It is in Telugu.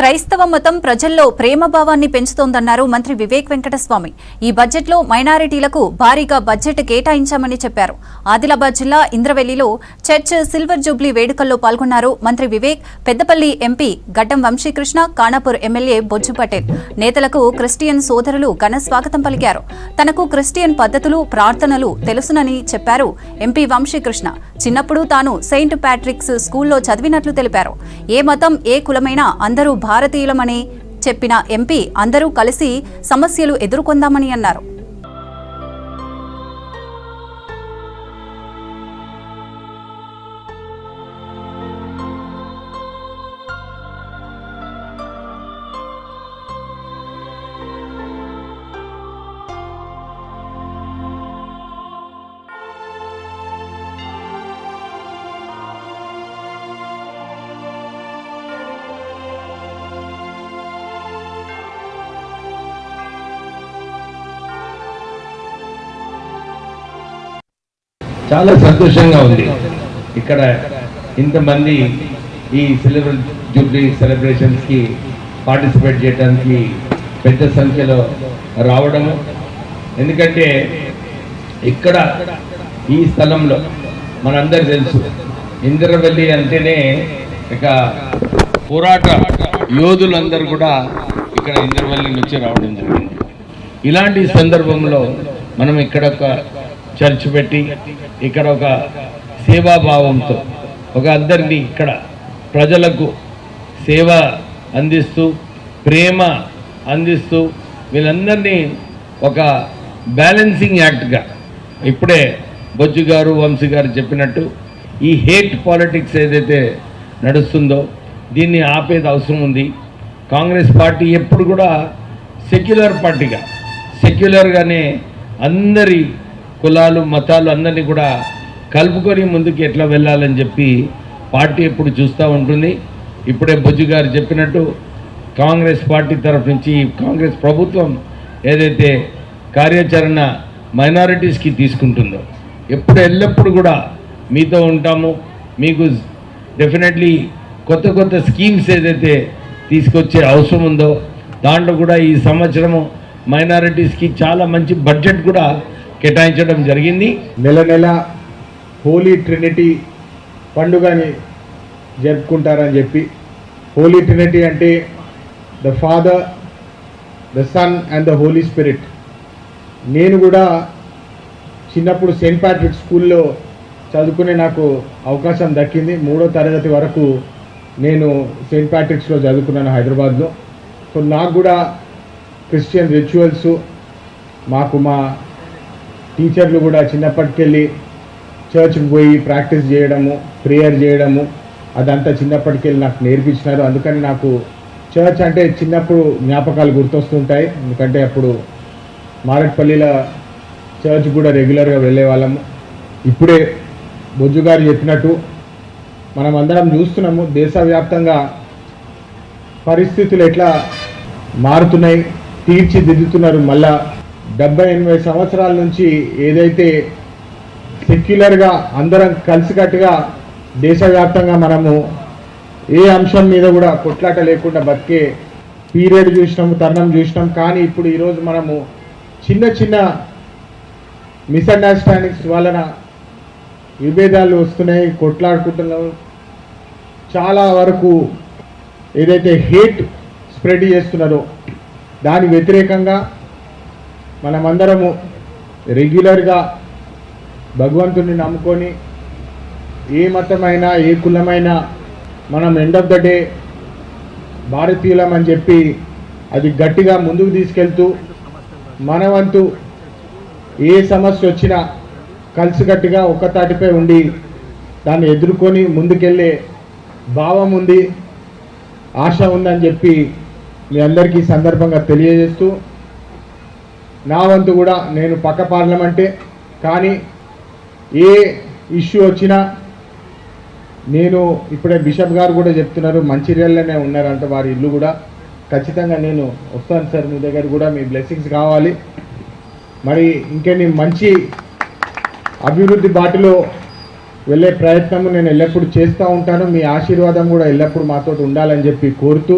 క్రైస్తవ మతం ప్రజల్లో ప్రేమభావాన్ని పెంచుతోందన్నారు మంత్రి వివేక్ వెంకటస్వామి. ఈ బడ్జెట్లో మైనారిటీలకు భారీగా బడ్జెట్ కేటాయించామని చెప్పారు. ఆదిలాబాద్ జిల్లా ఇంద్రవెల్లిలో చర్చ్ సిల్వర్ జూబ్లీ వేడుకల్లో పాల్గొన్నారు మంత్రి వివేక్. పెద్దపల్లి ఎంపీ గడ్డం వంశీకృష్ణ, ఖానాపూర్ ఎమ్మెల్యే బొజ్జు పటేల్ నేతలకు క్రిస్టియన్ సోదరులు ఘన స్వాగతం పలికారు. తనకు క్రిస్టియన్ పద్ధతులు, ప్రార్థనలు తెలుసునని చెప్పారు ఎంపీ వంశీకృష్ణ. చిన్నప్పుడు తాను సెయింట్ ప్యాట్రిక్స్ స్కూల్లో చదివినట్లు తెలిపారు. ఏ మతం, ఏ కులమైనా అందరూ భారతీయులమని చెప్పిన ఎంపీ అందరూ కలిసి సమస్యలు ఎదుర్కొందామని అన్నారు. చాలా సంతోషంగా ఉంది ఇక్కడ ఇంతమంది ఈ సిల్వర్ జూబ్లీ సెలబ్రేషన్స్కి పార్టిసిపేట్ చేయడానికి పెద్ద సంఖ్యలో రావడము. ఎందుకంటే ఇక్కడ ఈ స్థలంలో మనందరూ తెలుసు, ఇంద్రవెల్లి అంటేనే ఇక పోరాట యోధులందరూ కూడా ఇక్కడ ఇంద్రవెల్లి నుంచి రావడం జరిగింది. ఇలాంటి సందర్భంలో మనం ఇక్కడ ఒక చర్చ్ పెట్టి ఇక్కడ ఒక సేవాభావంతో ఒక అందరినీ ఇక్కడ ప్రజలకు సేవ అందిస్తూ, ప్రేమ అందిస్తూ వీళ్ళందరినీ ఒక బ్యాలెన్సింగ్ యాక్ట్గా ఇప్పుడే బొజ్జు గారు, వంశీ గారు చెప్పినట్టు ఈ హేట్ పాలిటిక్స్ ఏదైతే నడుస్తుందో దీన్ని ఆపేది అవసరం ఉంది. కాంగ్రెస్ పార్టీ ఎప్పుడు కూడా సెక్యులర్ పార్టీగా, సెక్యులర్గానే అందరి కులాలు, మతాలు అందరినీ కూడా కలుపుకొని ముందుకు ఎట్లా వెళ్ళాలని చెప్పి పార్టీ ఎప్పుడు చూస్తూ ఉంటుంది. ఇప్పుడే బొజ్జు గారు చెప్పినట్టు కాంగ్రెస్ పార్టీ తరఫు నుంచి కాంగ్రెస్ ప్రభుత్వం ఏదైతే కార్యాచరణ మైనారిటీస్కి తీసుకుంటుందో ఎల్లప్పుడూ కూడా మీతో ఉంటాము. మీకు డెఫినెట్లీ కొత్త కొత్త స్కీమ్స్ ఏదైతే తీసుకొచ్చే అవసరం ఉందో దాంట్లో కూడా ఈ సంవత్సరము మైనారిటీస్కి చాలా మంచి బడ్జెట్ కూడా కేటాయించడం జరిగింది. నెల నెల హోలీ ట్రినిటీ పండుగని జరుపుకుంటారని చెప్పి, హోలీ ట్రినిటీ అంటే the Father, the Son and the Holy Spirit. నేను కూడా చిన్నప్పుడు సెయింట్ ప్యాట్రిక్ స్కూల్లో చదువుకునే నాకు అవకాశం దక్కింది. 3వ తరగతి వరకు నేను సెయింట్ ప్యాట్రిక్స్లో చదువుకున్నాను హైదరాబాద్లో. సో నాకు కూడా క్రిస్టియన్ రిచువల్స్, మాకు మా టీచర్లు కూడా చిన్నప్పటికెళ్ళి చర్చ్కి పోయి ప్రాక్టీస్ చేయడము, ప్రేయర్ చేయడము అదంతా చిన్నప్పటికెళ్ళి నాకు నేర్పించినారు. అందుకని నాకు చర్చ్ అంటే చిన్నప్పుడు జ్ఞాపకాలు గుర్తొస్తుంటాయి. ఎందుకంటే అప్పుడు మారట్పల్లిలో చర్చ్ కూడా రెగ్యులర్గా వెళ్ళే వాళ్ళము. ఇప్పుడే బొజ్జు గారు చెప్పినట్టు మనం అందరం చూస్తున్నాము దేశవ్యాప్తంగా పరిస్థితులు ఎట్లా మారుతున్నాయి, తీర్చిదిద్దుతున్నారు. మళ్ళా 70-80 సంవత్సరాల నుంచి ఏదైతే సెక్యులర్గా అందరం కలిసికట్టుగా దేశవ్యాప్తంగా మనము ఏ అంశం మీద కూడా కొట్లాట లేకుండా బతికే పీరియడ్ చూసినాము, తరుణం చూసినాం. కానీ ఇప్పుడు ఈరోజు మనము చిన్న చిన్న మిస్అండర్స్టాండింగ్స్ వలన విభేదాలు వస్తున్నాయి, కొట్లాడుకుంటున్నాము. చాలా వరకు ఏదైతే హేట్ స్ప్రెడ్ చేస్తున్నారో దాని వ్యతిరేకంగా మనమందరము రెగ్యులర్గా భగవంతుని నమ్ముకొని ఏ మతమైనా, ఏ కులమైనా మనం ఎండ్ ఆఫ్ ద డే భారతీయులం అని చెప్పి అది గట్టిగా ముందుకు తీసుకెళ్తూ మన వంతు ఏ సమస్య వచ్చినా కలిసికట్టుగా ఒక్కతాటిపై ఉండి దాన్ని ఎదుర్కొని ముందుకెళ్ళే భావం ఉంది, ఆశ ఉందని చెప్పి మీ అందరికీ సందర్భంగా తెలియజేస్తూ, నా వంతు కూడా నేను పక్క పార్లమెంటే కానీ ఏ ఇష్యూ వచ్చినా నేను ఇప్పుడే బిషప్ గారు కూడా చెప్తున్నారు, మంచిర్యాలలోనే ఉన్నారంట వారి ఇల్లు కూడా. ఖచ్చితంగా నేను వస్తాను సార్ మీ దగ్గర కూడా, మీ బ్లెస్సింగ్స్ కావాలి. మరి ఇంకెన్ని మంచి అభివృద్ధి బాటలో వెళ్ళే ప్రయత్నము నేను ఎల్లప్పుడూ చేస్తూ ఉంటాను. మీ ఆశీర్వాదం కూడా ఎల్లప్పుడూ మాతో ఉండాలని చెప్పి కోరుతూ